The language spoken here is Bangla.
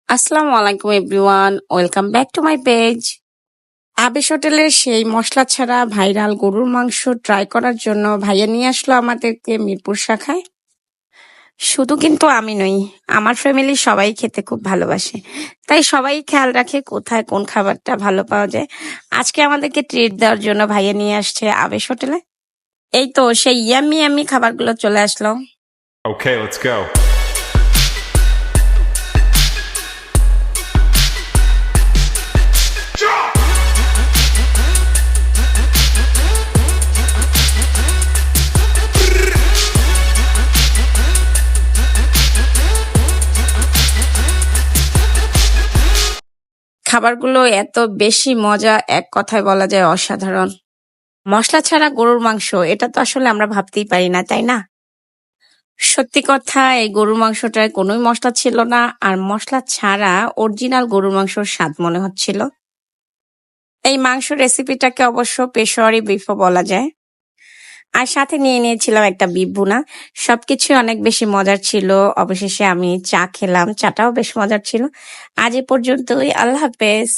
আসসালামু আলাইকুম everyone, welcome back to my page. Abesh হোটেলের সেই মশলা ছাড়া ভাইরাল গরুর মাংস ট্রাই করার জন্য ভাইয়া নিয়ে আসলো আমাদেরকে মিরপুর শাখায়। শুধু কিন্তু আমি নই, আমার ফ্যামিলির সবাই খেতে খুব ভালোবাসে, তাই সবাই খেয়াল রাখে কোথায় কোন খাবারটা ভালো পাওয়া যায়। আজকে আমাদেরকে ট্রিট দেওয়ার জন্য ভাইয়া নিয়ে আসছে আবেশ হোটেলে। এই তো সেই ইয়াম্মি ইয়াম্মি খাবারগুলো চলে আসলো। Okay, let's go. খাবারগুলো এত বেশি মজা, এক কথায় বলা যায় অসাধারণ। মশলা ছাড়া গরুর মাংস, এটা তো আসলে আমরা ভাবতেই পারি না, তাই না? সত্যি কথা, এই গরুর মাংসটায় কোনোই মশলা ছিল না, আর মশলা ছাড়া অরিজিনাল গরুর মাংসর স্বাদ মনে হচ্ছিল। এই মাংস রেসিপিটাকে অবশ্য পেশোয়ারি বিফও বলা যায়। আর সাথে নিয়ে নিয়েছিলাম একটা বিফ ভুনা। সবকিছু অনেক বেশি মজার ছিল। অবশেষে আমি চা খেলাম, চাটাও বেশ মজার ছিল। আজ এ পর্যন্তই, আল্লাহ হাফেজ।